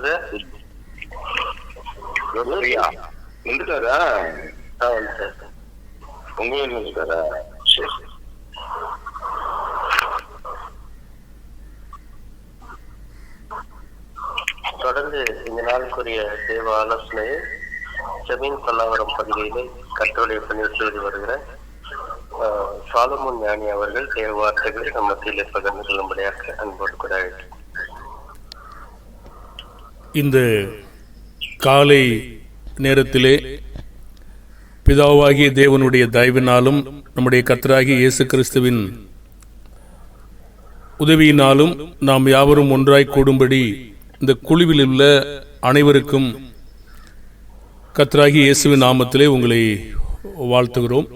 வருது. வந்துட்டாரா? வந்துட்டாரு. உங்க வீட்டுல வந்துட்டாரா? சரி. தொடர்ந்து இந்த நாளுக்குரிய தேவ ஆலோசனையை ஜமீன் பல்லாவரம் பகுதியிலே கர்த்தருடைய பணியை செய்து வருகிற சாலமோன் ஞானி அவர்கள் தேவ வார்த்தைகளை நம் மத்தியிலே பகிர்ந்து கொள்ளும்படியாக அன்போடு கூட இந்த காலை நேரத்திலே பிதாவாகிய தேவனுடைய தயவினாலும் நம்முடைய கர்த்தராகிய இயேசு கிறிஸ்துவின் உதவியினாலும் நாம் யாவரும் ஒன்றாய் கூடும்படி இந்த குழுவில் உள்ள அனைவருக்கும் கர்த்தராகிய இயேசுவின் நாமத்திலே உங்களை வாழ்த்துகிறோம்.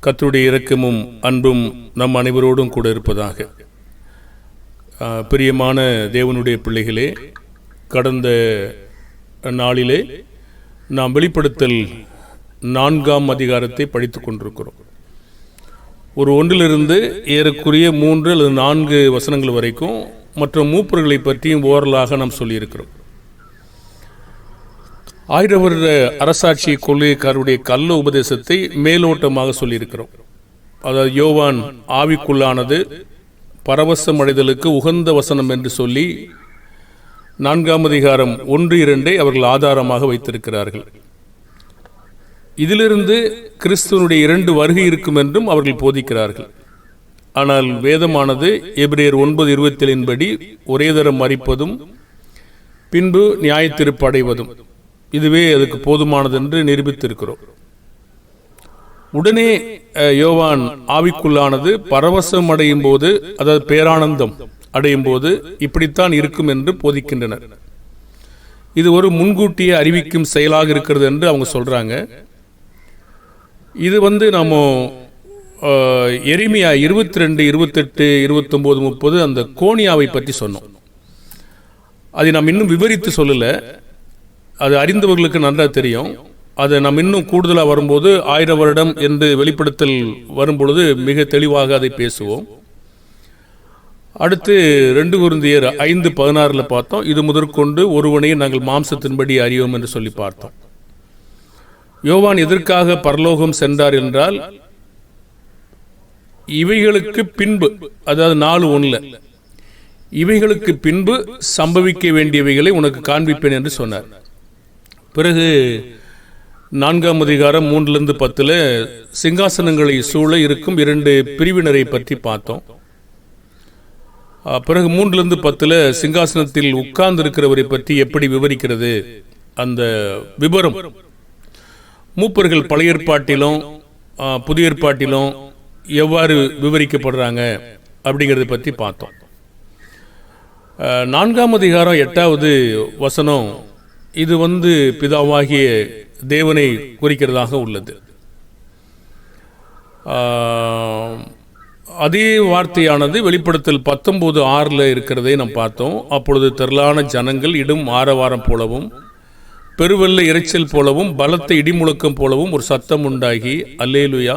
கர்த்தருடைய இரக்கமும் அன்பும் நம் அனைவரோடும் கூட இருப்பதாக. பிரியமான தேவனுடைய பிள்ளைகளே, கடந்த நாளிலே நாம் வெளிப்படுத்தல் 4ஆம் அதிகாரத்தை படித்துக் கொண்டிருக்கிறோம். ஒரு 1 ஏறக்குறைய 3 அல்லது 4 வசனங்கள் வரைக்கும் மற்ற மூப்பர்களை பற்றியும் ஓரலாக நாம் சொல்லியிருக்கிறோம். 1000 வருட அரசாட்சி கொள்கைக்காரருடைய கள்ள உபதேசத்தை மேலோட்டமாக சொல்லியிருக்கிறோம். அதாவது யோவான் ஆவிக்குள்ளானது பரவசம் அடைதலுக்கு உகந்த வசனம் என்று சொல்லி 4ஆம் அதிகாரம் 1-2 அவர்கள் ஆதாரமாக வைத்திருக்கிறார்கள். இதிலிருந்து கிறிஸ்துவனுடைய 2 வருகை இருக்கும் என்றும் அவர்கள் போதிக்கிறார்கள். ஆனால் வேதமானது எபிரேயர் 9:27 படி ஒரே தரம் மரிப்பதும் பின்பு நியாயத்தீர்ப்பு அடைவதும் இதுவே அதுக்கு போதுமானது என்று நிரூபித்திருக்கிறோம். உடனே யோவான் ஆவிக்குள்ளானது பரவசம் அடையும் போது, அதாவது பேரானந்தம் அடையும் போது இப்படித்தான் இருக்கும் என்று போதிக்கின்றனர். இது ஒரு முன்கூட்டியே அறிவிக்கும் செயலாக இருக்கிறது என்று அவங்க சொல்றாங்க. இது நம்ம எரேமியா 22, 28, 29, 30 அந்த கோனியாவை பற்றி சொன்னோம். அதை நாம் இன்னும் விவரித்து சொல்லல, அது அறிந்தவர்களுக்கு நன்றாக தெரியும். அதை நாம் இன்னும் கூடுதலாக வரும்போது 1000 வருடம் என்று வெளிப்படுத்தல் வரும்பொழுது மிக தெளிவாக அதை பேசுவோம். அடுத்து 2 கொரிந்தியர் 5:16 பார்த்தோம். இது முதற்கொண்டு ஒருவனையே நாங்கள் மாம்சத்தின்படி அறியோம் என்று சொல்லி பார்த்தோம். யோவான் எதற்காக பரலோகம் சென்றார் என்றால், இவைகளுக்கு பின்பு, அதாவது 4:1 இவைகளுக்கு பின்பு சம்பவிக்க வேண்டியவைகளை உனக்கு காண்பிப்பேன் என்று சொன்னார். பிறகு 4ஆம் அதிகாரம் 3-10 சிங்காசனங்களை சூழ இருக்கும் 2 பிரிவினரை பற்றி பார்த்தோம். பிறகு 3-10 சிங்காசனத்தில் உட்கார்ந்து இருக்கிறவரை பற்றி எப்படி விவரிக்கிறது, அந்த விபரம் மூப்பர்கள் பழைய ஏற்பாட்டிலும் புதிய ஏற்பாட்டிலும் எவ்வாறு விவரிக்கப்படுறாங்க அப்படிங்கிறத பற்றி பார்த்தோம். 4ஆம் அதிகாரம் 8வது வசனம் இது பிதாவாகிய தேவனை குறிக்கிறதாக உள்ளது. அதே வார்த்தையானது வெளிப்படுத்தல் 19:6 இருக்கிறதை நாம் பார்த்தோம். அப்பொழுது திரளான ஜனங்கள் இடும் ஆரவாரம் போலவும் பெருவெள்ள இறைச்சல் போலவும் பலத்த இடிமுழக்கம் போலவும் ஒரு சத்தம் உண்டாகி, அல்லேலூயா,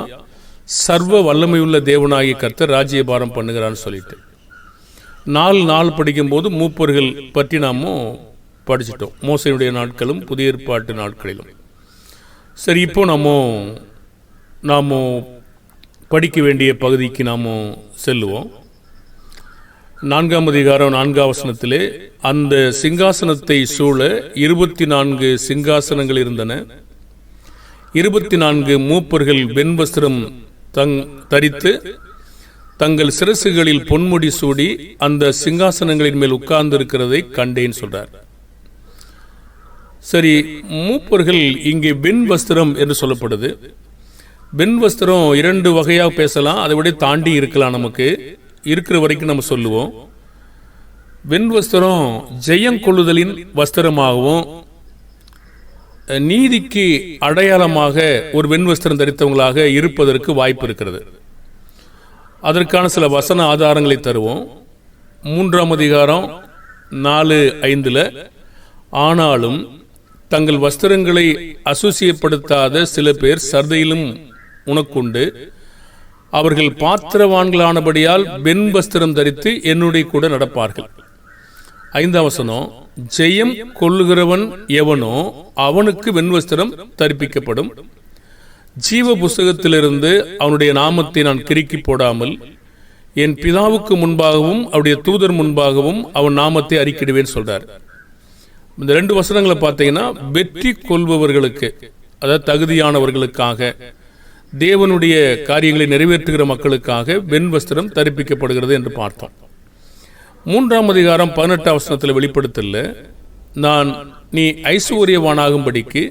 சர்வ வல்லமையுள்ள தேவனாகிய கர்த்தர் ராஜ்யபாரம் பண்ணுகிறான்னு சொல்லிட்டு 4 படிக்கும்போது மூப்பர்கள் பற்றி நாம படிச்சிட்டோம். மோசையுடைய நாட்களும் புதிய ஏற்பாட்டு நாட்களிலும். சரி, இப்போ நாம படிக்க வேண்டிய பகுதிக்கு நாம் செல்லுவோம். 4ஆம் அதிகாரம் 4ஆம் வசனத்திலே அந்த சிங்காசனத்தை சூழ 24 சிங்காசனங்கள் இருந்தன. 24 மூப்பர்கள் வெண்வஸ்திரம் தரித்து தங்கள் சிரசுகளில் பொன்முடி சூடி அந்த சிங்காசனங்களின் மேல் உட்கார்ந்து இருக்கிறதை கண்டேன் சொல்றார். சரி, மூப்பர்கள் இங்கே வெண் வஸ்திரம் என்று சொல்லப்படுது. வெண் வஸ்திரம் 2 வகையாக பேசலாம், அதை விட தாண்டி இருக்கலாம். நமக்கு இருக்கிற வரைக்கும் நம்ம சொல்லுவோம். வெண் வஸ்திரம் ஜெயங்கொள்ளுதலின் வஸ்திரமாகவும் நீதிக்கு அடையாளமாக ஒரு வெண் வஸ்திரம் தரித்தவங்களாக இருப்பதற்கு வாய்ப்பு இருக்கிறது. அதற்கான சில வசன ஆதாரங்களை தருவோம். 3ஆம் அதிகாரம் 4-5 ஆனாலும் தங்கள் வஸ்திரங்களை அசுசியப்படுத்தாத சில பேர் சர்தையிலும் உனக்குண்டு, அவர்கள் பாத்திரவான்களானபடியால் வெண் வஸ்திரம் தரித்து என்னுடைய கூட நடப்பார்கள். 5ஆம் வசனம், ஜெயம் கொள்ளுகிறவன் எவனோ அவனுக்கு வெண்வஸ்திரம் தரிப்பிக்கப்படும். ஜீவ புஸ்தகத்திலிருந்து அவனுடைய நாமத்தை நான் கிறுக்கி போடாமல் என் பிதாவுக்கு முன்பாகவும் அவருடைய தூதர் முன்பாகவும் அவன் நாமத்தை அறிக்கிடுவேன் சொல்றார். இந்த 2 வசனங்களை பார்த்தீங்கன்னா வெற்றி கொள்பவர்களுக்கு, அதாவது தகுதியானவர்களுக்காக, தேவனுடைய காரியங்களை நிறைவேற்றுகிற மக்களுக்காக வெண்வஸ்திரம் தரிப்பிக்கப்படுகிறது என்று பார்த்தோம். 3ஆம் அதிகாரம் 18ஆம் வசனத்தில் வெளிப்படுத்தல, நீ ஐசுவரியவானாகும்படிக்கு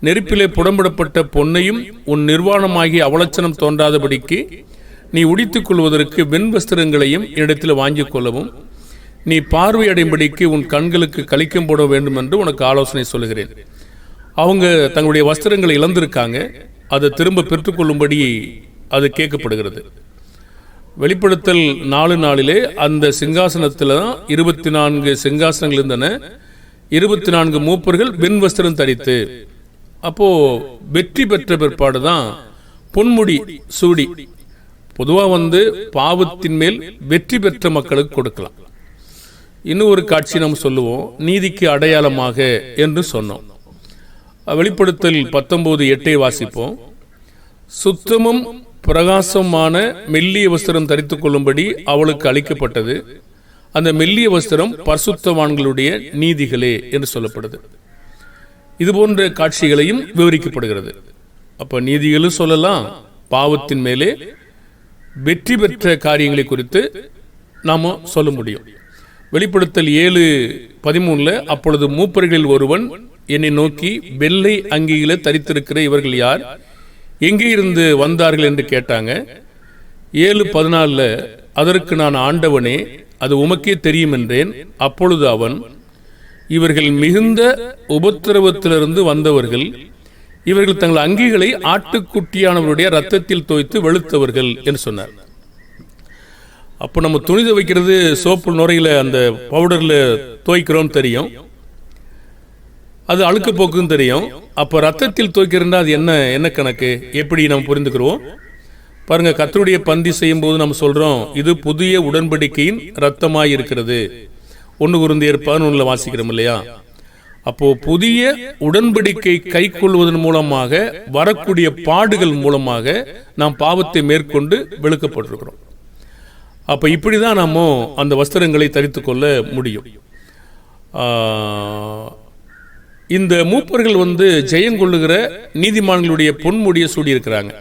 நெருப்பிலே புடம்பிடப்பட்ட பொன்னையும் உன் நிர்வாணமாகி அவலட்சணம் தோன்றாதபடிக்கு நீ உடித்துக் கொள்வதற்கு வெண்வஸ்திரங்களையும் என்னிடத்தில் வாங்கிக் கொள்ளவும், நீ பார்வையடையும்படிக்கு உன் கண்களுக்கு கலிக்கம் போட வேண்டும் என்று உனக்கு ஆலோசனை சொல்கிறேன். அவங்க தங்களுடைய வஸ்திரங்களை இழந்திருக்காங்க, அதை திரும்ப பெற்றுக்கொள்ளும்படி அது கேட்கப்படுகிறது. வெளிப்படுத்தல் 4:4 அந்த சிங்காசனத்தில் தான் 24 சிங்காசனங்கள் இருந்தன. 24 மூப்பர்கள் வெண்வஸ்திரம் தரித்து, அப்போ வெற்றி பெற்ற பிற்பாடு தான் பொன்முடி சூடி. பொதுவாக பாவத்தின் மேல் வெற்றி பெற்ற மக்களுக்கு கொடுக்கலாம். இன்னும் ஒரு காட்சி நம்ம சொல்லுவோம், நீதிக்கு அடையாளமாக என்று சொன்னோம். வெளிப்படுத்தல் 19:8 வாசிப்போம். சுத்தமும் பிரகாசமான மெல்லிய வஸ்திரம் தரித்துக் கொள்ளும்படி அவளுக்கு அளிக்கப்பட்டது. அந்த மெல்லிய வஸ்திரம் பரிசுத்தவான்களுடைய நீதிகளே என்று சொல்லப்படுது. இது போன்ற காட்சிகளையும் விவரிக்கப்படுகிறது. அப்ப நீதிகளும் சொல்லலாம், பாவத்தின் மேலே வெற்றி பெற்ற காரியங்களை குறித்து நாம சொல்ல முடியும். வெளிப்படுத்தல் 7:13 அப்பொழுது மூப்பர்களில் ஒருவன் என்னை நோக்கி, வெள்ளை அங்கியில தரித்திருக்கிற இவர்கள் யார், எங்கே இருந்து வந்தார்கள் என்று கேட்டாங்க. 7:14 அதற்கு நான், ஆண்டவனே, அது உமக்கே தெரியும் என்றேன். அப்பொழுது அவன், இவர்கள் மிகுந்த உபத்திரவத்திலிருந்து வந்தவர்கள், இவர்கள் தங்கள் அங்கிகளை ஆட்டுக்குட்டியானவருடைய ரத்தத்தில் தோய்த்து வெளுத்தவர்கள் என்று சொன்னார். அப்போ நம்ம துணி துவைக்கிறது சோப்பு நுரையில அந்த பவுடர்ல துவைக்கிறோம் தெரியும், அது அழுக்கு போக்குன்னு தெரியும். அப்போ ரத்தத்தில் துவைக்கிறதா அது என்ன கணக்கு, எப்படி நம்ம புரிந்துக்கிறோம் பாருங்க. கர்த்தருடைய பந்தி செய்யும் போது நம்ம சொல்றோம், இது புதிய உடன்படிக்கையின் ரத்தமாய் இருக்கிறது. 1 கொரிந்தியர் 11 வாசிக்கிறோம் இல்லையா? அப்போ புதிய உடன்படிக்கை கை கொள்வதன் மூலமாக வரக்கூடிய பாடுகள் மூலமாக நாம் பாவத்தை மேற்கொண்டு வெளுக்கப்பட்டிருக்கிறோம். அப்ப இப்படிதான் நாம அந்த வஸ்திரங்களை தரித்துக் கொள்ள முடியும். இந்த மூப்பர்கள் ஜெயங்கொள்ளுகிற நீதிமான்களுடைய பொன்முடியை சூடி இருக்கிறாங்க.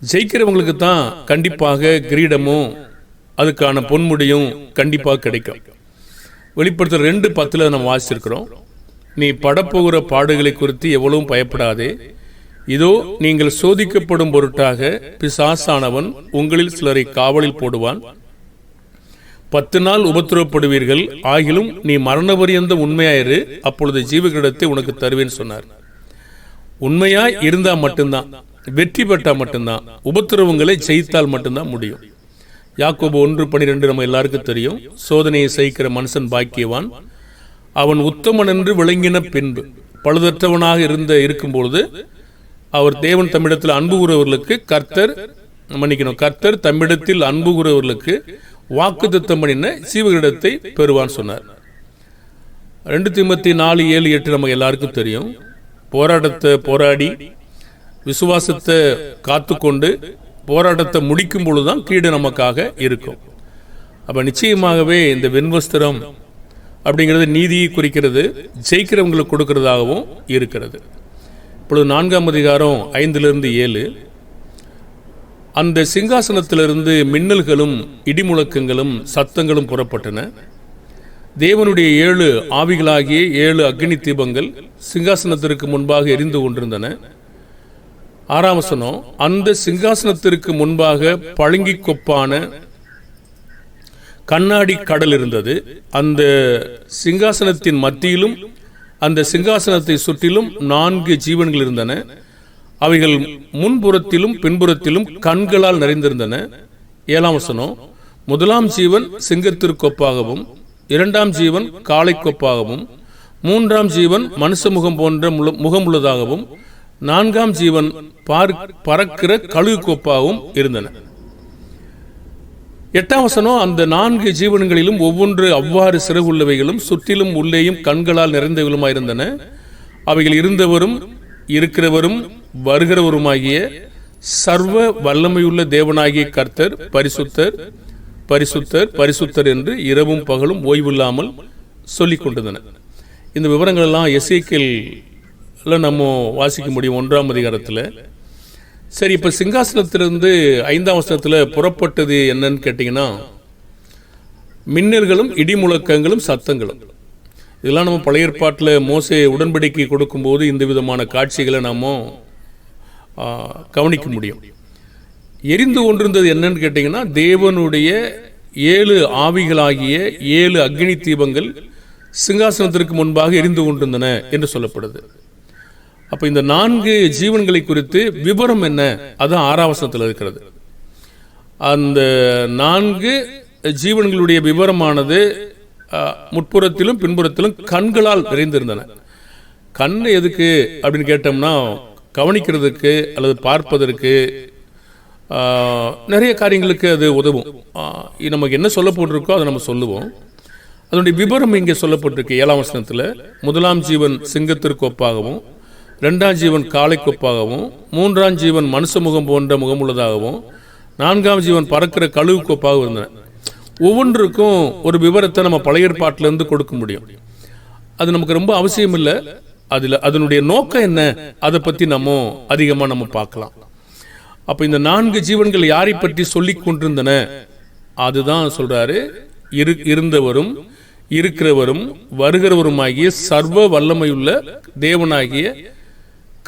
ஜெயிக்கிறவங்களுக்கு தான் கண்டிப்பாக கிரீடமும் அதுக்கான பொன்முடியும் கண்டிப்பாக கிடைக்கும். வெளிப்படுத்தல் 2:10 நம்ம வாசிச்சிருக்கிறோம். நீ படப்போகிற பாடுகளை குறித்து எவ்வளவும் பயப்படாதே, இதோ நீங்கள் சோதிக்கப்படும் பொருட்டாக பிசாசானவன் உங்களில் சிலரை காவலில் போடுவான். 10 நாள் உபத்திரவப்படுவீர்கள், ஆகிலும் நீ மரணபரியந்த உண்மையாயிரு, அப்பொழுது ஜீவகிரீடத்தை உனக்கு தருவேன் சொன்னார். உண்மையாய் இருந்தா மட்டும்தான், வெற்றி பெற்றா மட்டும்தான், உபத்திரவங்களை ஜெயித்தால் மட்டும்தான் முடியும். யாக்கோபு 1:12 நம்ம எல்லாருக்கும் தெரியும். சோதனையை சகிக்கிற மனுஷன் பாக்கியவான், அவன் உத்தமன் என்று விளங்கின பின்பு. பழுதற்றவனாக இருக்கும் பொழுது அவர் தேவன் தம்மிடத்தில் அன்பு கூறுவர்களுக்கு கர்த்தர் தம்மிடத்தில் அன்பு கூறுவர்களுக்கு வாக்குத்தத்தம் பண்ணின ஜீவகிரீடத்தை பெறுவான் சொன்னார். 2 தீமோத்தேயு 4:7-8 நம்ம எல்லாருக்கும் தெரியும். போராட்டத்தை போராடி விசுவாசத்தை காத்துக்கொண்டு போராட்டத்தை முடிக்கும் பொழுதுதான் கீடு நமக்காக இருக்கும். அப்ப நிச்சயமாகவே இந்த வெண்வஸ்திரம் அப்படிங்கிறது நீதியை குறிக்கிறது, ஜெயிக்கிறவங்களுக்கு கொடுக்கிறதாகவும் இருக்கிறது. இப்பொழுது 4ஆம் அதிகாரம் 5-7 அந்த சிங்காசனத்திலிருந்து மின்னல்களும் இடிமுழக்கங்களும் சத்தங்களும் புறப்பட்டன. தேவனுடைய 7 ஆவிகளாகிய 7 அக்னி தீபங்கள் சிங்காசனத்திற்கு முன்பாக எரிந்து கொண்டிருந்தன. 6ஆம் வசனம், அந்த சிங்காசனத்திற்கு முன்பாக பழுங்கி கொப்பான கண்ணாடி கடல் இருந்தது. அந்த சிங்காசனத்தின் மத்தியிலும் அந்த சிங்காசனத்தை சுற்றிலும் 4 ஜீவன்கள் இருந்தன. அவைகள் முன்புறத்திலும் பின்புறத்திலும் கண்களால் நிறைந்திருந்தன. 7ஆம் வசனம், முதலாம் ஜீவன் சிங்கத்திற்கொப்பாகவும், 2ஆம் ஜீவன் காளை கொப்பாகவும், 3ஆம் ஜீவன் மனுஷ முகம் போன்ற முகமுள்ளதாகவும், 4ஆம் ஜீவன் பறக்கிற கழுகு கொப்பாகவும் இருந்தன. 8ஆம் வசனம், அந்த 4 ஜீவன்களிலும் ஒவ்வொன்று அவ்வாறு சிறகுள்ளவைகளும் சுற்றிலும் உள்ளேயும் கண்களால் நிறைந்தவளுமாயிருந்தன. அவைகள் இருந்தவரும் இருக்கிறவரும் வருகிறவருமாகிய சர்வ வல்லமையுள்ள தேவனாகிய கர்த்தர் பரிசுத்தர் பரிசுத்தர் பரிசுத்தர் என்று இரவும் பகலும் ஓய்வில்லாமல் சொல்லிக் கொண்டிருந்தன. இந்த விவரங்கள் எல்லாம் எசேக்கியேல்ல நம்ம வாசிக்க முடியும் 1ஆம் அதிகாரத்தில். சரி, இப்போ சிங்காசனத்திலிருந்து 5ஆம் வசனத்தில் புறப்பட்டது என்னன்னு கேட்டிங்கன்னா, மின்னல்களும் இடிமுழக்கங்களும் சத்தங்களும். இதெல்லாம் நம்ம பழைய ஏற்பாட்டில் மோசே உடன்படிக்கை கொடுக்கும்போது இந்த விதமான காட்சிகளை நாம் கவனிக்க முடியும். எரிந்து கொண்டிருந்தது என்னன்னு கேட்டிங்கன்னா, தேவனுடைய 7 ஆவிகளாகிய 7 அக்னி தீபங்கள் சிங்காசனத்திற்கு முன்பாக எரிந்து கொண்டிருந்தன என்று சொல்லப்படுது. அப்போ இந்த 4 ஜீவன்களை குறித்து விவரம் என்ன, அதுதான் 6ஆம் வசனத்தில் இருக்கிறது. அந்த 4 ஜீவன்களுடைய விவரமானது முற்புறத்திலும் பின்புறத்திலும் கண்களால் நிறைந்திருந்தன. கண் எதுக்கு அப்படின்னு கேட்டோம்னா, கவனிக்கிறதுக்கு அல்லது பார்ப்பதற்கு, நிறைய காரியங்களுக்கு அது உதவும். நமக்கு என்ன சொல்லப்பட்டிருக்கோ அதை நம்ம சொல்லுவோம். அதனுடைய விவரம் இங்கே சொல்லப்பட்டிருக்கு 7ஆம் வசனத்தில். 1ஆம் ஜீவன் சிங்கத்திற்கு ஒப்பாகவும், 2ஆம் ஜீவன் காளைக்கு ஒப்பாகவும், 3ஆம் ஜீவன் மனுஷ முகம் போன்ற முகமுள்ளதாகவும், 4ஆம் ஜீவன் பறக்கிற கழுவுக்கு ஒப்பாகவும் இருந்தன. ஒவ்வொன்றுக்கும் ஒரு விவரத்தை நம்ம பழைய ஏற்பாட்டிலிருந்து கொடுக்க முடியும். அது நமக்கு ரொம்ப அவசியம் இல்லை. அதில் அதனுடைய நோக்கம் என்ன, அதை பற்றி நம்ம அதிகமாக நம்ம பார்க்கலாம். அப்போ இந்த 4 ஜீவன்கள் யாரை பற்றி சொல்லி கொண்டிருந்தன, அதுதான் சொல்றாரு. இருந்தவரும் இருக்கிறவரும் வருகிறவருமாகிய சர்வ வல்லமையுள்ள தேவனாகிய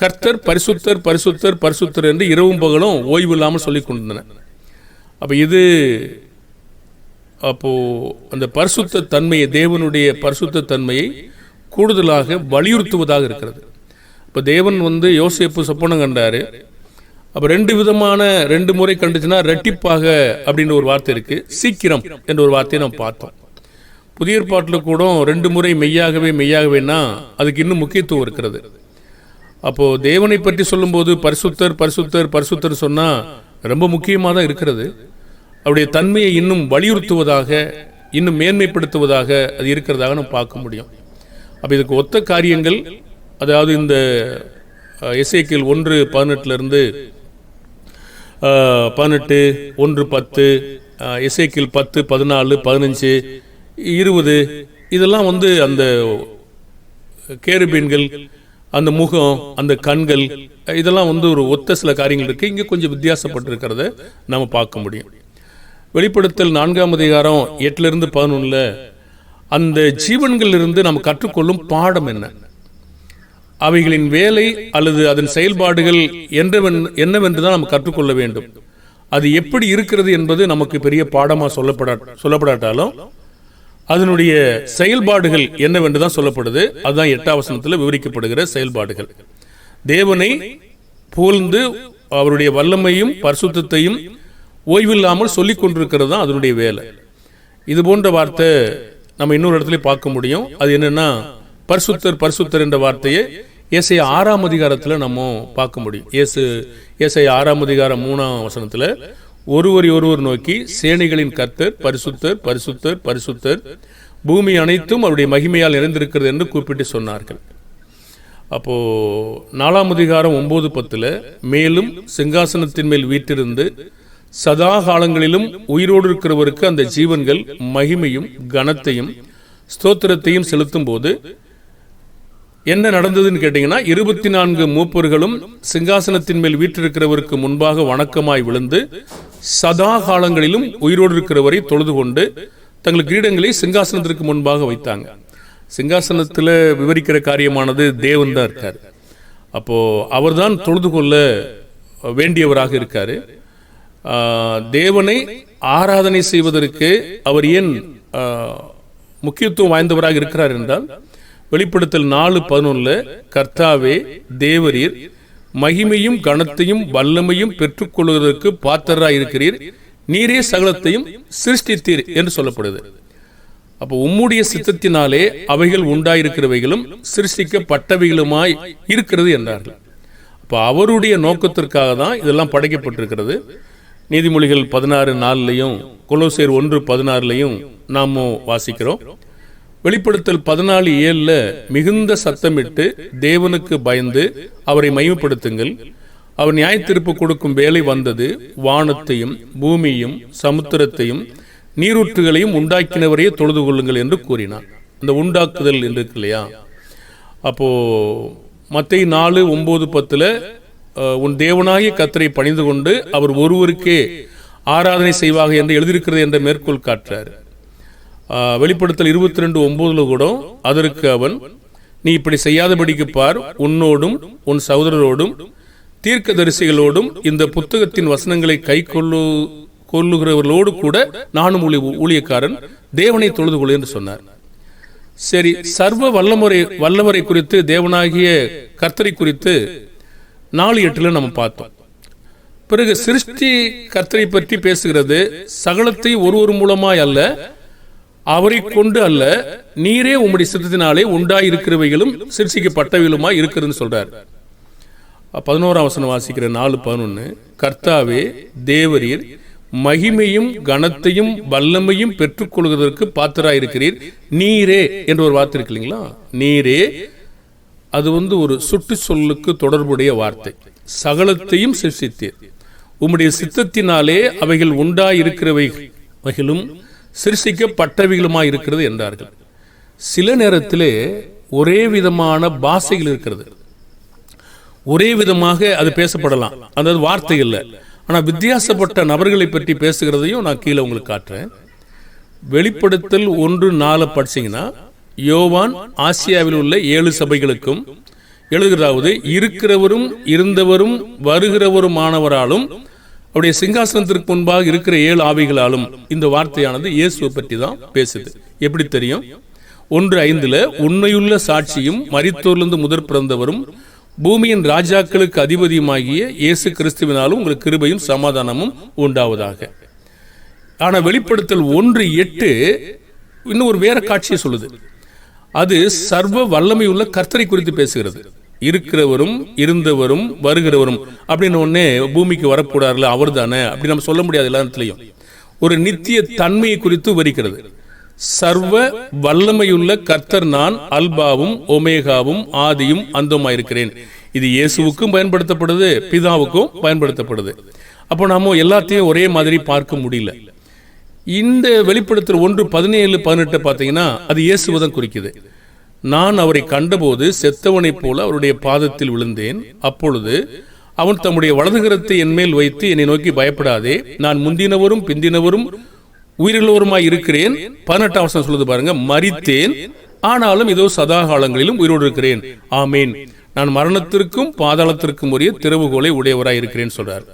கர்த்தர் பரிசுத்தர் பரிசுத்தர் பரிசுத்தர் என்று இரவும் பகலும் ஓய்வு இல்லாமல் சொல்லிக் கொண்டிருந்தன. அப்போ அந்த பரிசுத்த தன்மையை, தேவனுடைய பரிசுத்த தன்மையை கூடுதலாக வலியுறுத்துவதாக இருக்கிறது. இப்போ தேவன் யோசேப்பு சொப்பனம் கண்டாரு. அப்போ 2 விதமான 2 முறை கண்டுச்சுன்னா ரெட்டிப்பாக அப்படின்ற ஒரு வார்த்தை இருக்கு, சீக்கிரம் என்ற ஒரு வார்த்தையை நம்ம பார்த்தோம். புதிய ஏற்பாட்டில் கூட 2 முறை மெய்யாகவே மெய்யாகவேன்னா அதுக்கு இன்னும் முக்கியத்துவம் இருக்கிறது. அப்போ தேவனை பற்றி சொல்லும்போது பரிசுத்தர் பரிசுத்தர் பரிசுத்தர் சொன்னா ரொம்ப முக்கியமாக தான் இருக்கிறது. அவருடைய தன்மையை இன்னும் வலியுறுத்துவதாக, இன்னும் மேன்மைப்படுத்துவதாக அது இருக்கிறதாக நம்ம பார்க்க முடியும். அப்போ இதுக்கு ஒத்த காரியங்கள், அதாவது இந்த எசேக்கியேல் 1:18 18, 1:10, எசேக்கியேல் 10, 14, 15, 20 இதெல்லாம் அந்த கேருபீன்கள், அந்த முகம், அந்த கண்கள், இதெல்லாம் ஒரு ஒத்த சில காரியங்கள் இருக்கு. இங்கே கொஞ்சம் வித்தியாசப்பட்டிருக்கிறத நம்ம பார்க்க முடியும். வெளிப்படுத்தல் 4ஆம் அதிகாரம் 8-11 அந்த ஜீவன்கள் இருந்து நாம் கற்றுக்கொள்ளும் பாடம் என்ன, அவைகளின் வேலை அல்லது அதன் செயல்பாடுகள் என்னவென்று தான் நாம் கற்றுக்கொள்ள வேண்டும். அது எப்படி இருக்கிறது என்பது நமக்கு பெரிய பாடமாக சொல்லப்படாட்டாலும் அதனுடைய செயல்பாடுகள் என்னவென்று தான் சொல்லப்படுது. அதுதான் 8ஆம் வசனத்தில் விவரிக்கப்படுகிற செயல்பாடுகள். தேவனை புகழ்ந்து அவருடைய வல்லமையும் பரிசுத்தத்தையும் ஓய்வில்லாமல் சொல்லிக் கொண்டிருக்கிறது தான் அதனுடைய வேலை. இது போன்ற வார்த்தை நம்ம இன்னொரு இடத்துல பார்க்க முடியும். அது என்னன்னா, பரிசுத்தர் பரிசுத்தர் என்ற வார்த்தையை ஏசாயா 6ஆம் அதிகாரத்தில் நம்ம பார்க்க முடியும். ஏசாயா 6ஆம் அதிகாரம் 3ஆம் வசனத்தில் ஒருவர் நோக்கி சேனைகளின் கர்த்தர் பரிசுத்தர் பரிசுத்தர் பரிசுத்தர், பூமி அனைத்தும் அவருடைய மகிமையால் நிறைந்திருக்கிறது என்று கூப்பிட்டு சொன்னார்கள். அப்போ 4ஆம் அதிகாரம் 9-10 மேலும் சிங்காசனத்தின் மேல் வீற்றிருந்து சதா காலங்களிலும் உயிரோடு இருக்கிறவருக்கு அந்த ஜீவன்கள் மகிமையும் கனத்தையும் ஸ்தோத்திரத்தையும் செலுத்தும் போது என்ன நடந்ததுன்னு கேட்டீங்கன்னா, 24 மூப்பர்களும் சிங்காசனத்தின் மேல் வீற்றிருக்கிறவருக்கு முன்பாக வணக்கமாய் விழுந்து சதா காலங்களிலும் உயிரோடு இருக்கிறவரை தொழுது கொண்டு தங்கள் கிரீடங்களை சிங்காசனத்திற்கு முன்பாக வைத்தாங்க. சிங்காசனத்தில் விவரிக்கிற காரியமானது தேவன் தான் இருக்கார். அப்போ அவர்தான் தொழுது கொள்ள வேண்டியவராக இருக்காரு. தேவனை ஆராதனை செய்வதற்கு அவர் ஏன் முக்கியத்துவம் வாய்ந்தவராக இருக்கிறார் என்றால், வெளிப்படுத்தல் 4:11 கர்த்தாவே தேவரீர் மகிமையும் கனத்தையும் வல்லமையும் பெற்றுக்கொள்வதற்கு பாத்திரராய் இருக்கிறீர், நீரே சகலத்தையும் சிருஷ்டித்தீர் என்று சொல்லப்படுது. அப்போ உம்முடைய சித்தத்தினாலே அவைகள் உண்டாயிருக்கிறவைகளும் சிருஷ்டிக்கப்பட்டவைகளுமாய் இருக்கிறது என்றார்கள். அப்போ அவருடைய நோக்கத்திற்காக தான் இதெல்லாம் படைக்கப்பட்டிருக்கிறது. நீதிமொழிகள் 16:4 கொலோசையர் 1:16 நாம் வாசிக்கிறோம். வெளிப்படுத்தல் 14:7 மிகுந்த சத்தமிட்டு தேவனுக்கு பயந்து அவரை மகிமைப்படுத்துங்கள், அவர் நியாயத்தீர்ப்பு கொடுக்கும் வேலை வந்தது, வானத்தையும் பூமியையும் சமுத்திரத்தையும் நீரூற்றுகளையும் உண்டாக்கினவரையே தொழுது கொள்ளுங்கள் என்று கூறினார். அந்த உண்டாக்குதல் என்று இருக்கு இல்லையா, அப்போ மத்தேயு 4:9-10 உன் தேவனாகிய கர்த்தரை பணிந்து கொண்டு அவர் ஒருவருக்கே ஆராதனை செய்வாக என்று எழுதியிருக்கிறது என்ற மேற்கோள் காட்டுறார். வெளிப்படுத்தல் 22:9 கூட அதற்கு அவன், நீ இப்படி செய்யாதபடிக்கு பார், உன்னோடும் உன் சகோதரரோடும் தீர்க்கதரிசிகளோடும் இந்த புத்தகத்தின் வசனங்களை கை கொள்ளுகிறவர்களோடு கூட நானும் ஊழியக்காரன், தேவனை தொழுது கொள் என்று சொன்னார். சரி, சர்வ வல்லவரை குறித்து, தேவனாகிய கர்த்தரை குறித்து 4:8 நம்ம பார்த்தோம். பிறகு சிருஷ்டி கர்த்தரை பற்றி பேசுகிறது. சகலத்தை ஒருவர் மூலமாய் அல்ல, அவரை கொண்டு அல்ல, நீரே உம்முடைய சித்தத்தினாலே உண்டாயிருக்கிறவைகளும் சிருஷ்டிக்கப்பட்டவைகளுமாய் இருக்கிறதுன்னு சொல்றார். 11ஆம் வசனம் வாசிக்கிற 4:11, கர்த்தாவே தேவரீர் மகிமையும் கனத்தையும் வல்லமையும் பெற்றுக்கொள்வதற்கு பாத்திராயிருக்கிறீர், நீரே என்ற ஒரு வார்த்தை இருக்கு இல்லைங்களா. நீரே அது ஒரு சுட்டு சொல்லுக்கு தொடர்புடைய வார்த்தை. சகலத்தையும் சிருஷ்டித்தீர், உம்முடைய சித்தத்தினாலே அவைகள் உண்டாயிருக்கிறவைகளும் சிருஷ்டிக்கப்பட்டவைகளுமாய் இருக்கிறது என்றார்கள். சில நேரத்திலே ஒரே விதமான பாஷைகள் இருக்கிறது, ஒரே விதமாக அது பேசப்படலாம், அதாவது வார்த்தை இல்லை, ஆனால் வித்தியாசப்பட்ட நபர்களை பற்றி பேசுகிறதையும் நான் கீழே உங்களுக்கு காட்டுறேன். வெளிப்படுத்தல் 1:4 படிச்சீங்கன்னா, யோவான் ஆசியாவில் உள்ள 7 சபைகளுக்கும் எழுதுகிறதாவது, இருக்கிறவரும் இருந்தவரும் வருகிறவருமானவராலும் அவருடைய சிங்காசனத்திற்கு முன்பாக இருக்கிற 7 ஆவிகளாலும் இந்த வார்த்தையானது இயேசுவை பற்றி தான் பேசுது. எப்படி தெரியும்? 1:5 உண்மையுள்ள சாட்சியும் மரித்தோரிலிருந்து முதற் பிறந்தவரும் பூமியின் ராஜாக்களுக்கு அதிபதியுமாகிய இயேசு கிறிஸ்துவினாலும் உங்களுக்கு கிருபையும் சமாதானமும் உண்டாவதாக. ஆனா வெளிப்படுத்தல் 1:8 இன்னும் ஒரு வேற காட்சியை சொல்லுது. அது சர்வ வல்லமை உள்ள கர்த்தரை குறித்து பேசுகிறது. இருக்கிறவரும் இருந்தவரும் வருகிறவரும் அப்படின்னு ஒன்னே பூமிக்கு வரக்கூடாதுல, அவர் தானே அப்படி நம்ம சொல்ல முடியாது. எல்லா இடத்துலையும் ஒரு நித்திய தன்மையை குறித்து விவரிக்கிறது. சர்வ வல்லமையுள்ள கர்த்தர் நான், அல்பாவும் ஒமேகாவும் ஆதியும் அந்தமாயிருக்கிறேன். இது இயேசுவுக்கும் பயன்படுத்தப்படுது, பிதாவுக்கும் பயன்படுத்தப்படுது. அப்போ நாம எல்லாத்தையும் ஒரே மாதிரி பார்க்க முடியல. இந்த வெளிப்படுத்தல் 1:17-18 பார்த்தீங்கன்னா அது இயேசுவதான் குறிக்குது. நான் அவரை கண்டபோது செத்தவனைப் போல அவருடைய பாதத்தில் விழுந்தேன். அப்பொழுது அவன் தம்முடைய வலதுகரத்தை என் மேல் வைத்து என்னை நோக்கி, பயப்படாதே, நான் முந்தினவரும் பிந்தினவரும் உயிருள்ளவருமாய் இருக்கிறேன். 18ஆம் வசனம் சொல்லுது பாருங்க, மரித்தேன் ஆனாலும் இதோ சதா காலங்களிலும் உயிரோடு இருக்கிறேன், ஆமேன், நான் மரணத்திற்கும் பாதாளத்திற்கும் உரிய திறவுகோலை உடையவராய் இருக்கிறேன் சொல்றார்.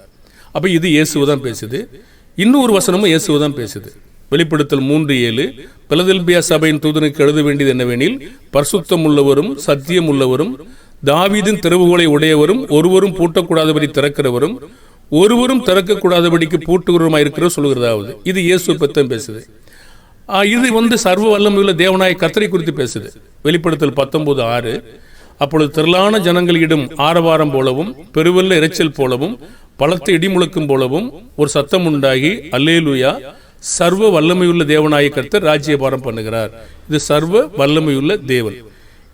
அப்ப இது இயேசுதான் பேசுது. இன்னொரு வசனமும் இயேசுதான் பேசுது. வெளிப்படுத்தல் 3:7 பிலதெல்பியா சபையின் தூதனுக்கு எழுத வேண்டியது என்னவெனில், பரிசுத்தம் உள்ளவரும் சத்தியம் உள்ளவரும் தாவீதின் திறவுகோலை உடையவரும் ஒருவரும் பூட்டக்கூடாதபடி திறக்கிறவரும் ஒருவரும் திறக்கக்கூடாதபடிக்கு பூட்டுகிறவருமாய் இருக்கிற சொல்லுகிறதாவது. இது இயேசு பத்தம் பேசுது. இது சர்வ வல்லமையுள்ள தேவனாய கர்த்தரை குறித்து பேசுது. வெளிப்படுத்தல் 19:6 அப்பொழுது திரளான ஜனங்களிடம் ஆரவாரம் போலவும் பெருவெல்ல இரைச்சல் போலவும் பலத்த இடிமுழக்கும் போலவும் ஒரு சத்தம் உண்டாகி, அல்லேலூயா, சர்வ வல்லமையுள்ள தேவனாய கர்த்தர் ராஜ்யபாரம் பண்ணுகிறார். இது சர்வ வல்லமையுள்ள தேவன்.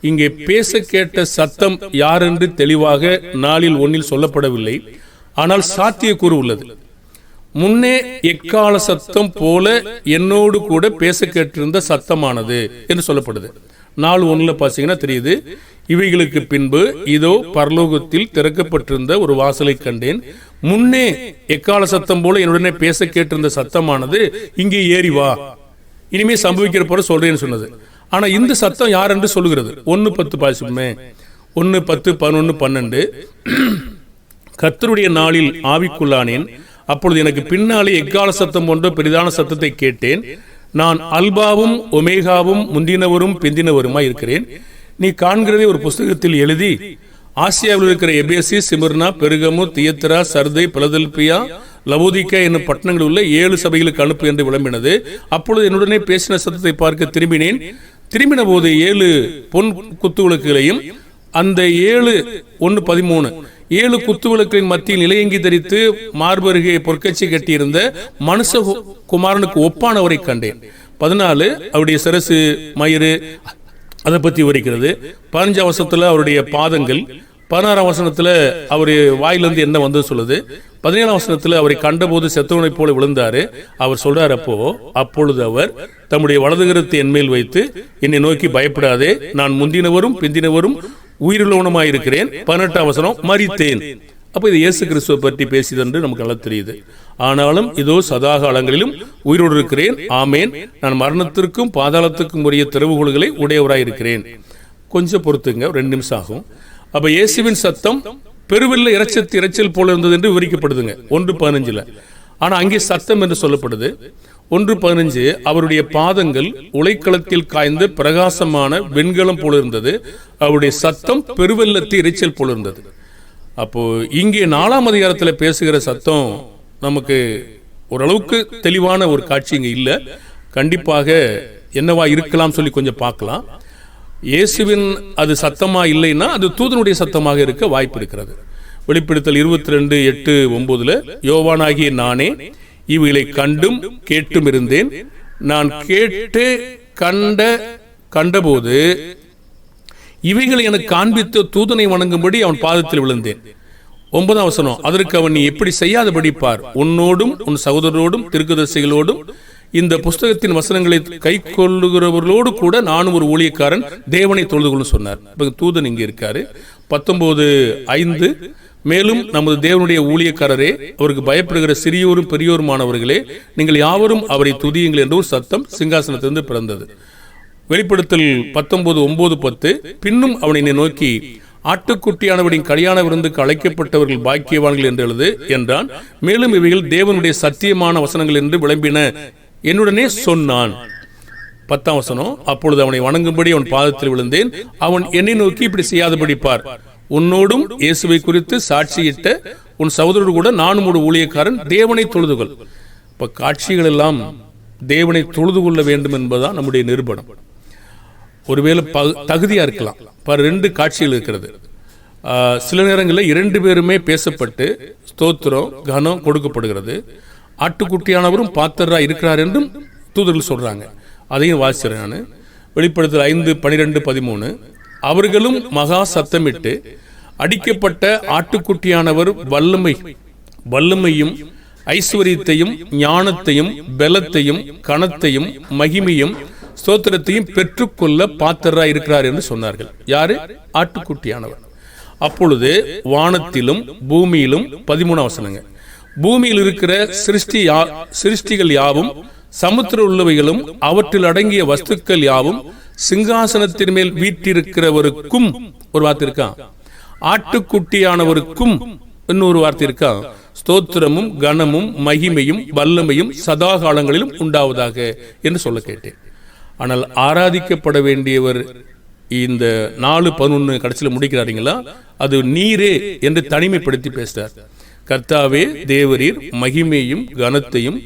இங்கே பேச கேட்ட சத்தம் யார் என்று தெளிவாக 4:1 சொல்லப்படவில்லை. ஆனால் சாத்தியக்கூறு உள்ளது. முன்னே எக்கால சத்தம் போல என்னோடு கூட பேச கேட்டிருந்த சத்தமானது என்று சொல்லப்படுது. 4:1 பார்த்தீங்கன்னா தெரியுது, இவைகளுக்கு பின்பு இதோ பரலோகத்தில் திறக்கப்பட்டிருந்த ஒரு வாசலை கண்டேன், முன்னே எக்கால சத்தம் போல என்னுடனே பேச கேட்டிருந்த சத்தமானது இங்கே ஏறி வா, இனிமே சம்பவிக்கிற போல சொல்றேன்னு சொன்னது. ஆனா இந்த சத்தம் யார் என்று சொல்லுகிறது. 1:10 பாசிமே, 1:10, 11, 12 கர்த்தருடைய நாளில் ஆவிக்குள்ளானேன், அப்பொழுது எனக்கு பின்னாலே எக்கால சத்தம் போன்ற பெரிதான சத்தத்தை கேட்டேன், நான் அல்பாவும் ஒமேகாவும் முந்தினவரும் பிந்தினவருமாய் இருக்கிறேன். நீ காண்கிறதை ஒரு புஸ்தகத்தில் எழுதி ஆசியாவில் இருக்கிற எபேசி, சிமிர்னா, பெருகமு, தியத்திரா, சர்தை, பிலதெல்பியா, லவோதிக்கா என்னும் பட்டணங்கள் உள்ள 7 சபைகளுக்கு அனுப்பு என்று விளம்பினது. அப்பொழுது என்னுடனே பேசின சத்தத்தை பார்க்க திரும்பினேன். திரும்பின போது 7 பொன் குத்துவிளக்குகளையும் அந்த 7, 1:13 7 குத்துவிளக்கின் மத்தியில் நிலையங்கி தரித்து மார்பருகே பொற்கச்சி கட்டியிருந்த மனுஷ குமாரனுக்கு ஒப்பானவரை கண்டேன். 14 அவருடைய சிரசு மயிறு அதை பற்றி விவரிக்கிறது. 15ஆம் வசனத்துல அவருடைய பாதங்கள், 16ஆம் வசனத்துல அவர் வாயிலிருந்து என்ன வந்து சொல்லுது. 17ஆம் வசனத்துல அவரை கண்டபோது செத்தவனைப் போல விழுந்தாரு. அவர் சொல்றார், அப்பொழுது அவர் தம்முடைய வலதுகரத்தை என்மேல் வைத்து என்னை நோக்கி, பயப்படாதே, நான் முந்தினவரும் பிந்தினவரும் உயிருள்ளவனுமாயிருக்கிறேன். 18ஆம் வசனம், மரித்தேன். அப்போ இது இயேசு கிறிஸ்துவை பற்றி பேசியது என்று நமக்கு நல்லா தெரியுது. ஆனாலும் இதோ சதா காலங்களிலும் உயிரோடு இருக்கிறேன், ஆமேன், நான் மரணத்திற்கும் பாதாளத்துக்கும் உரிய திறவுகோல்களை உடையவராயிருக்கிறேன். கொஞ்சம் பொறுத்துங்க, 2 நிமிஷம் ஆகும். அப்ப இயேசுவின் சத்தம் பெருவெள்ள இரைச்சல் போல இருந்தது என்று விவரிக்கப்படுதுங்க 1:15. ஆனா அங்கே சத்தம் என்று சொல்லப்படுது. 1:15 அவருடைய பாதங்கள் உலைக்களத்தில் காய்ந்த பிரகாசமான வெண்கலம் போல இருந்தது. அவருடைய சத்தம் பெருவெள்ளத்து இரைச்சல் போல இருந்தது. அப்போ இங்கே 4ஆம் அதிகாரத்தில் பேசுகிற சத்தம் நமக்கு ஓரளவுக்கு தெளிவான ஒரு காட்சி இங்கே இல்லை. கண்டிப்பாக என்னவா இருக்கலாம் சொல்லி கொஞ்சம் பார்க்கலாம். இயேசுவின் அது சத்தமா இல்லைன்னா அது தூதனுடைய சத்தமாக இருக்க வாய்ப்பு இருக்கிறது. வெளிப்படுத்தல் 22:8-9 யோவானாகிய நானே இவைகளை கண்டும் கேட்டும் இருந்தேன். நான் கேட்டு கண்டபோது இவைகளை எனக்கு காண்பித்த தூதனை வணங்கும்படி அவன் பாதத்தில் விழுந்தேன். 9ஆம் வசனம், அதற்கு அவன், நீ எப்படி செய்யாதபடி பார், உன்னோடும் உன் சகோதரரோடும் தீர்க்கதரிசிகளோடும் இந்த புஸ்தகத்தின் வசனங்களை கை கொள்ளுகிறவர்களோடு கூட நானும் ஒரு ஊழியக்காரன் தேவனை தொழுது கொள்ளும் சொன்னார். தூதன் இங்கே இருக்காரு. 19:5 மேலும் நமது தேவனுடைய ஊழியக்காரரே, அவருக்கு பயப்படுகிற சிறியோரும் பெரியோருமானவர்களே, நீங்கள் யாவரும் அவரை துதியுங்கள் என்ற ஒரு சத்தம் சிங்காசனத்திலிருந்து பிறந்தது. வெளிப்படுத்தல் 19:9-10 பின்னும் அவனை நோக்கி, ஆட்டுக்குட்டியானவரின் கல்யாண விருந்துக்கு அழைக்கப்பட்டவர்கள் பாக்கியவான்கள் என்று எழுது என்றான். மேலும் இவைகள் தேவனுடைய சத்தியமான வசனங்கள் என்று விளம்பின என்னுடனே சொன்னான். 10ஆம் வசனம், அப்பொழுது அவனை வணங்கும்படி அவன் பாதத்தில் விழுந்தேன். அவன் என்னை நோக்கி, இப்படி செய்யாதபடி பார், உன்னோடும் இயேசுவை குறித்து சாட்சியிட்ட உன் சகோதரர் கூட நானும் ஒரு ஊழியக்காரன் தேவனை தொழுதுகொள். இப்ப காட்சிகள் எல்லாம் தேவனை தொழுது கொள்ள வேண்டும் என்பதுதான் நம்முடைய நிரூபணம். ஒருவேளை தகுதியா இருக்கலாம். 2 காட்சிகள் இருக்கிறது. சில நேரங்களில் 2 பேருமே பேசப்பட்டு ஸ்தோத்திரம் கனம் கொடுக்கப்படுகிறது. ஆட்டுக்குட்டியானவரும் பாத்திரரா இருக்கிறார் என்றும் தூதர்கள் சொல்றாங்க. அதையும் வாசிக்கிறேன் நான். வெளிப்படுத்தல் 5:12-13 அவர்களும் மகா சத்தமிட்டு, அடிக்கப்பட்ட ஆட்டுக்குட்டியானவர் வல்லமையும் ஐஸ்வரியத்தையும் ஞானத்தையும் பலத்தையும் கனத்தையும் மகிமையும் ஸ்தோத்திரத்தையும் பெற்றுக்கொள்ள பாத்திரரா இருக்கிறார் என்று சொன்னார்கள். யாரு? ஆட்டுக்குட்டியானவர். அப்பொழுது வானத்திலும் பூமியிலும் 13ஆம் வசனங்க, பூமியில் இருக்கிற சிருஷ்டிகள் யாவும், சமுத்திர உள்ளவைகளும் அவற்றில் அடங்கிய வஸ்துக்கள் யாவும், சிங்காசனத்தின் மேல் வீட்டிருக்கிறவருக்கும் ஒரு வார்த்தை இருக்கா, ஆட்டுக்குட்டியானவருக்கும் இன்னொரு வார்த்தை இருக்கா, ஸ்தோத்திரமும் கனமும் மகிமையும் வல்லமையும் சதா காலங்களிலும் உண்டாவதாக என்று சொல்ல கேட்டேன். ஆனால் ஆராதிக்கப்பட வேண்டியவர் இந்த 4:11 கடைசியில் முடிக்கிறாருங்களா, அது நீரே என்று தனிமைப்படுத்தி பேசுறார். கர்த்தாவே தேவரீர் மகிமையும் கனத்தையும்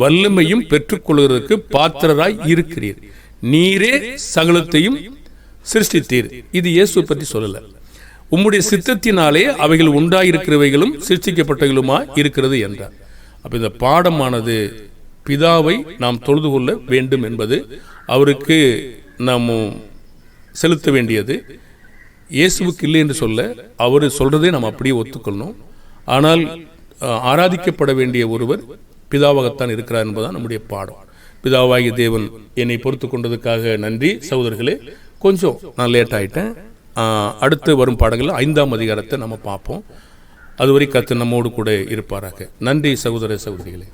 வல்லமையும் பெற்றுக்கொள்வதற்கு பாத்திரராய் இருக்கிறீர், நீரே சகலத்தையும் சிருஷ்டித்தீர். இது இயேசு பற்றி சொல்லல. உம்முடைய சித்தத்தினாலே அவைகள் உண்டாயிருக்கிறவைகளும் சிருஷ்டிக்கப்பட்டவைகளுமா இருக்கிறது என்றார். அப்ப இந்த பாடமானது பிதாவை நாம் தொழுது கொள்ள வேண்டும் என்பது, அவருக்கு நாம் செலுத்த வேண்டியது. இயேசுவுக்கு இல்லை என்று சொல்ல, அவர் சொல்றதை நாம் அப்படியே ஒத்துக்கொள்ளணும். ஆனால் ஆராதிக்கப்பட வேண்டிய ஒருவர் பிதாவாகத்தான் இருக்கிறார் என்பதுதான் நம்முடைய பாடம். பிதாவாகிய தேவன் என்னை பொறுத்து கொண்டதுக்காக நன்றி. சகோதரர்களே, கொஞ்சம் நான் லேட் ஆயிட்டேன். அடுத்து வரும் பாடங்களில் 5ஆம் அதிகாரத்தை நம்ம பார்ப்போம். அதுவரை கர்த்தர் நம்மோடு கூட இருப்பாராக. நன்றி சகோதர சகோதரிகளே.